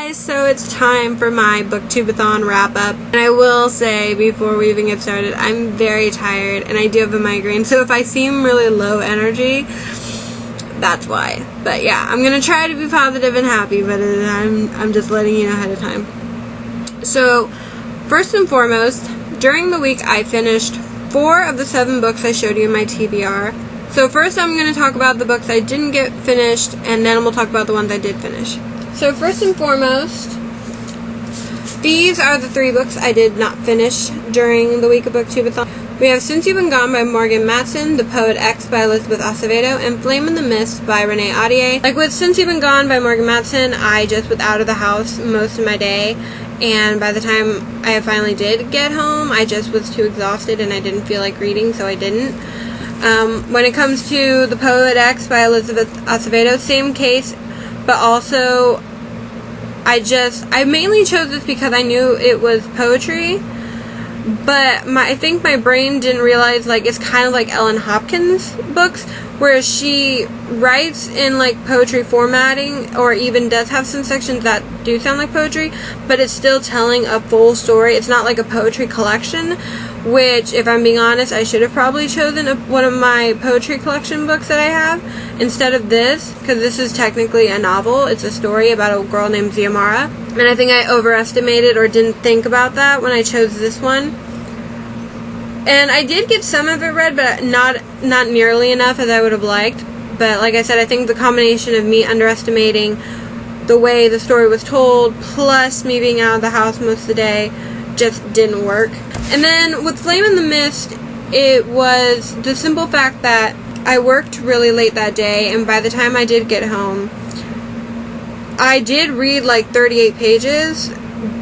guys, so it's time for my Booktube-A-Thon wrap-up. And I will say, before we even get started, I'm very tired and I do have a migraine, so if I seem really low energy, that's why. But yeah, I'm gonna try to be positive and happy, but I'm just letting you know ahead of time. So, first and foremost, during the week I finished 4 of the 7 books I showed you in my TBR. So first I'm going to talk about the books I didn't get finished, and then we'll talk about the ones I did finish. So first and foremost, these are the 3 books I did not finish during the week of Booktube-A-Thon. We have Since You've Been Gone by Morgan Matson, The Poet X by Elizabeth Acevedo, and Flame in the Mist by Renee Audier. Like with Since You've Been Gone by Morgan Matson, I just was out of the house most of my day, and by the time I finally did get home, I just was too exhausted and I didn't feel like reading, so I didn't. When it comes to The Poet X by Elizabeth Acevedo, same case, but also I mainly chose this because I knew it was poetry, but I think my brain didn't realize, like, it's kind of like Ellen Hopkins' books, where she writes in, like, poetry formatting, or even does have some sections that do sound like poetry, but it's still telling a full story. It's not like a poetry collection, which, if I'm being honest, I should have probably chosen one of my poetry collection books that I have instead of this, because this is technically a novel. It's a story about a girl named Xiomara, and I think I overestimated or didn't think about that when I chose this one. And I did get some of it read, but not nearly enough as I would have liked. But like I said, I think the combination of me underestimating the way the story was told, plus me being out of the house most of the day, just didn't work. And then with Flame in the Mist, it was the simple fact that I worked really late that day, and by the time I did get home, I did read like 38 pages,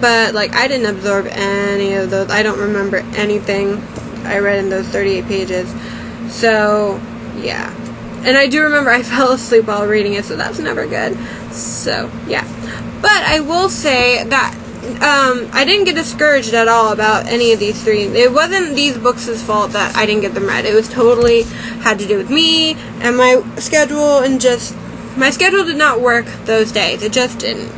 but like I didn't absorb any of those. I don't remember anything I read in those 38 pages. So yeah. And I do remember I fell asleep while reading it, so that's never good. So yeah. But I will say that I didn't get discouraged at all about any of these 3. It wasn't these books' fault that I didn't get them read. It was totally had to do with me and my schedule, and just my schedule did not work those days. It just didn't.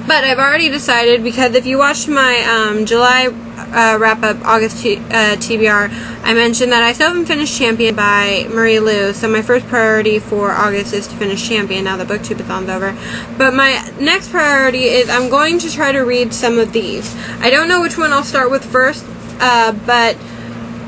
But I've already decided, because if you watched my July wrap-up August TBR, I mentioned that I still haven't finished Champion by Marie Lu, so my first priority for August is to finish Champion now that Booktube-A-Thon's over. But my next priority is I'm going to try to read some of these. I don't know which one I'll start with first, but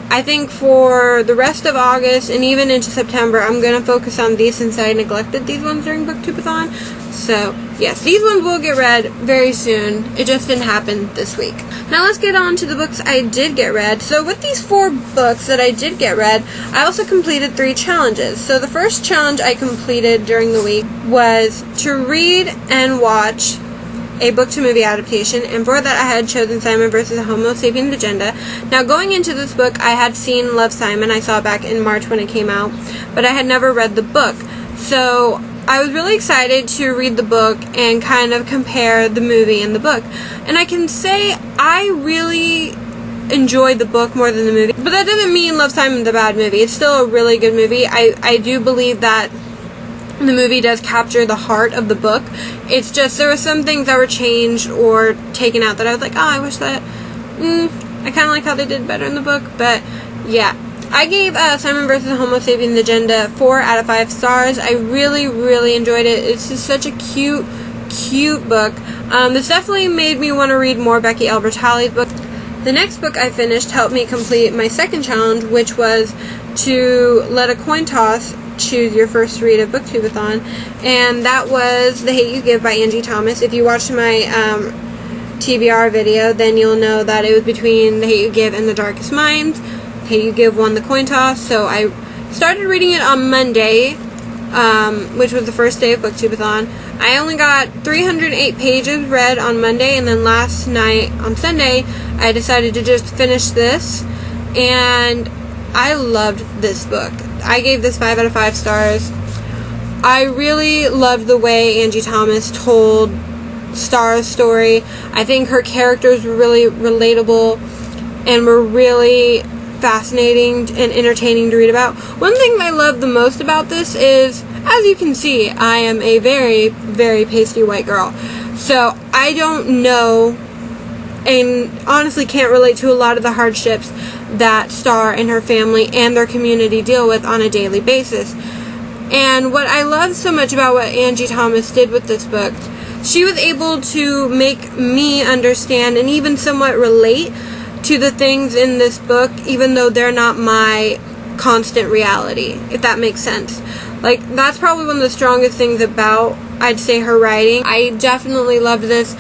I think for the rest of August and even into September, I'm going to focus on these since I neglected these ones during Booktube-A-Thon. So, yes, these ones will get read very soon. It just didn't happen this week. Now let's get on to the books I did get read. So with these 4 books that I did get read, I also completed 3 challenges. So the first challenge I completed during the week was to read and watch a book-to-movie adaptation, and for that I had chosen Simon vs. Homo Sapiens Agenda. Now going into this book, I had seen Love, Simon. I saw it back in March when it came out, but I had never read the book. So I was really excited to read the book and kind of compare the movie and the book. And I can say I really enjoyed the book more than the movie. But that doesn't mean Love, Simon's a bad movie. It's still a really good movie. I do believe that the movie does capture the heart of the book. It's just there were some things that were changed or taken out that I was like, oh, I wish that, I kind of like how they did better in the book. But yeah, I gave Simon vs. Homo Sapiens Agenda 4 out of 5 stars. I really, really enjoyed it. It's just such a cute book. This definitely made me want to read more Becky Albertalli's book. The next book I finished helped me complete my second challenge, which was to let a coin toss choose your first read of Booktube-A-Thon, and that was The Hate You Give by Angie Thomas. If you watched my TBR video, then you'll know that it was between The Hate You Give and The Darkest Minds. The Hate You Give won the coin toss, so I started reading it on Monday, which was the first day of Booktube-A-Thon. I only got 308 pages read on Monday, and then last night, on Sunday, I decided to just finish this, and I loved this book. I gave this 5 out of 5 stars. I really loved the way Angie Thomas told Star's story. I think her characters were really relatable and were really fascinating and entertaining to read about. One thing that I love the most about this is, as you can see, I am a very, very pasty white girl. So I don't know, and honestly can't relate to a lot of the hardships that Star and her family and their community deal with on a daily basis. And what I love so much about what Angie Thomas did with this book, she was able to make me understand and even somewhat relate to the things in this book, even though they're not my constant reality, if that makes sense. Like, that's probably one of the strongest things about, I'd say, her writing. I definitely loved this.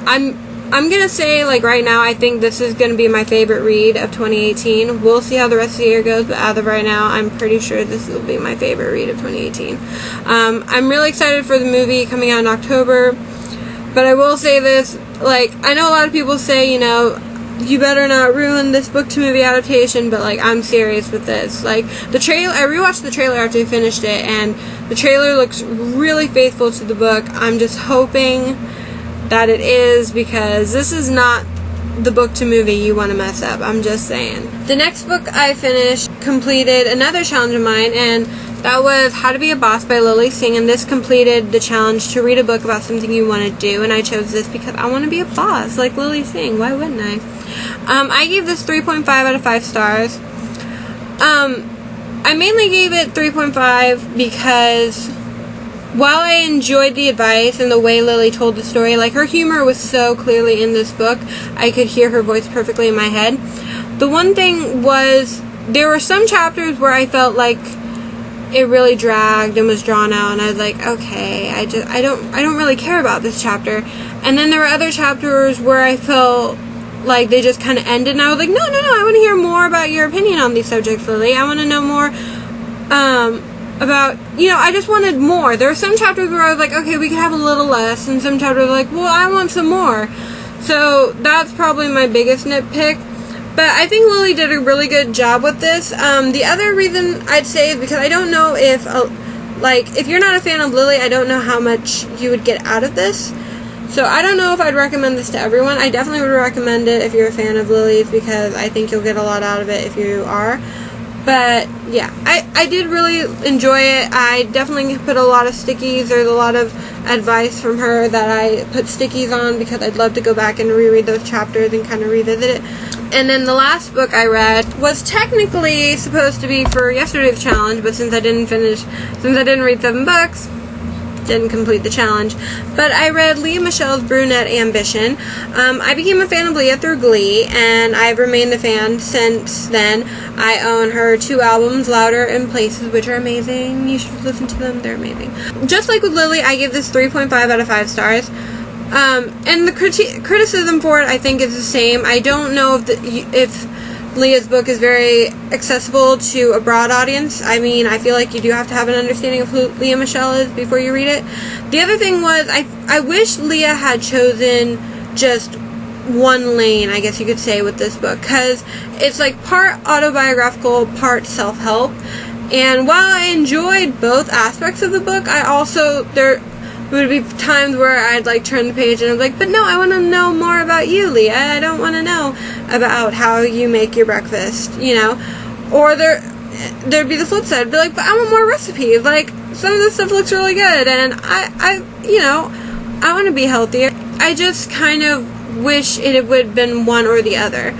I'm gonna say, like, right now, I think this is gonna be my favorite read of 2018. We'll see how the rest of the year goes, but as of right now, I'm pretty sure this will be my favorite read of 2018. I'm really excited for the movie coming out in October, but I will say this, like, I know a lot of people say, you know, you better not ruin this book to movie adaptation, but, like, I'm serious with this. Like, the trailer, I rewatched the trailer after we finished it, and the trailer looks really faithful to the book. I'm just hoping that it is, because this is not the book to movie you want to mess up. I'm just saying. The next book I finished completed another challenge of mine, and that was How to Be a Boss by Lily Singh, and this completed the challenge to read a book about something you want to do, and I chose this because I want to be a boss like Lily Singh. Why wouldn't I? I gave this 3.5 out of 5 stars. I mainly gave it 3.5 because while I enjoyed the advice and the way Lily told the story, like, her humor was so clearly in this book, I could hear her voice perfectly in my head. The one thing was, there were some chapters where I felt like it really dragged and was drawn out, and I was like, okay, I don't really care about this chapter. And then there were other chapters where I felt like they just kind of ended, and I was like, no, I want to hear more about your opinion on these subjects, Lily. I want to know more, about, you know, I just wanted more. There were some chapters where I was like, okay, we could have a little less, and some chapters were like, well, I want some more. So that's probably my biggest nitpick. But I think Lily did a really good job with this. The other reason I'd say is because I don't know if, if you're not a fan of Lily, I don't know how much you would get out of this. So I don't know if I'd recommend this to everyone. I definitely would recommend it if you're a fan of Lily's, because I think you'll get a lot out of it if you are. But yeah, I did really enjoy it. I definitely put a lot of stickies. There's a lot of advice from her that I put stickies on because I'd love to go back and reread those chapters and kind of revisit it. And then the last book I read was technically supposed to be for yesterday's challenge, but since I didn't read 7 books, didn't complete the challenge. But I read Leah Michelle's Brunette Ambition. I became a fan of Leah through Glee, and I've remained a fan since then. I own her 2 albums, Louder and Places, which are amazing. You should listen to them. They're amazing. Just like with Lily, I gave this 3.5 out of 5 stars. And the criticism for it, I think, is the same. I don't know if Leah's book is very accessible to a broad audience. I mean, I feel like you do have to have an understanding of who Leah Michelle is before you read it. The other thing was, I wish Leah had chosen just one lane, I guess you could say, with this book, because it's like part autobiographical, part self-help. And while I enjoyed both aspects of the book, I also, there would be times where I'd like turn the page and I'm like, but no, I want to know more about you, Leah. I don't want to know about how you make your breakfast, you know. Or there'd be the flip side. I'd be like, but I want more recipes. Like, some of this stuff looks really good, and I want to be healthier. I just kind of wish it would have been one or the other.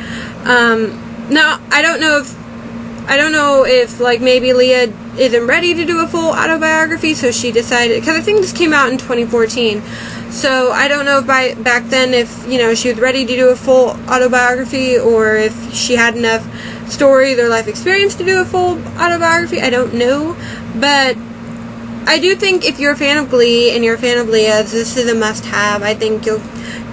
Now, I don't know if like maybe Leah isn't ready to do a full autobiography, so she decided, because I think this came out in 2014, so I don't know if back then if, you know, she was ready to do a full autobiography, or if she had enough stories or life experience to do a full autobiography. I don't know, but I do think if you're a fan of Glee and you're a fan of Leah's, this is a must-have. I think you'll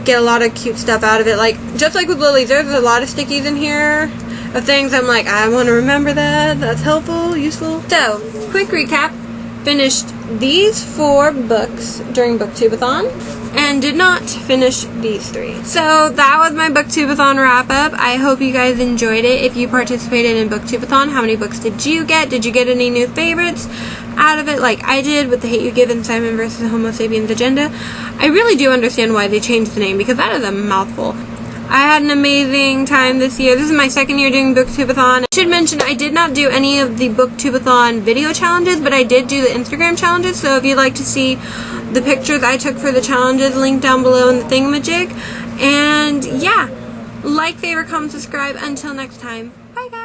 get a lot of cute stuff out of it. Like, just like with Lily's, there's a lot of stickies in here of things I'm like, I want to remember that. That's helpful, useful. So, quick recap. Finished these 4 books during Booktube-A-Thon, and did not finish these 3. So that was my Booktube-A-Thon wrap-up. I hope you guys enjoyed it. If you participated in Booktube-A-Thon, how many books did you get? Did you get any new favorites out of it, like I did with The Hate U Give and Simon vs. Homo Sapiens Agenda? I really do understand why they changed the name, because that is a mouthful. I had an amazing time this year. This is my second year doing Booktube-A-Thon. I should mention I did not do any of the Booktube-A-Thon video challenges, but I did do the Instagram challenges, so if you'd like to see the pictures I took for the challenges, link down below in the thingamajig. And yeah, like, favorite, comment, subscribe. Until next time, bye guys.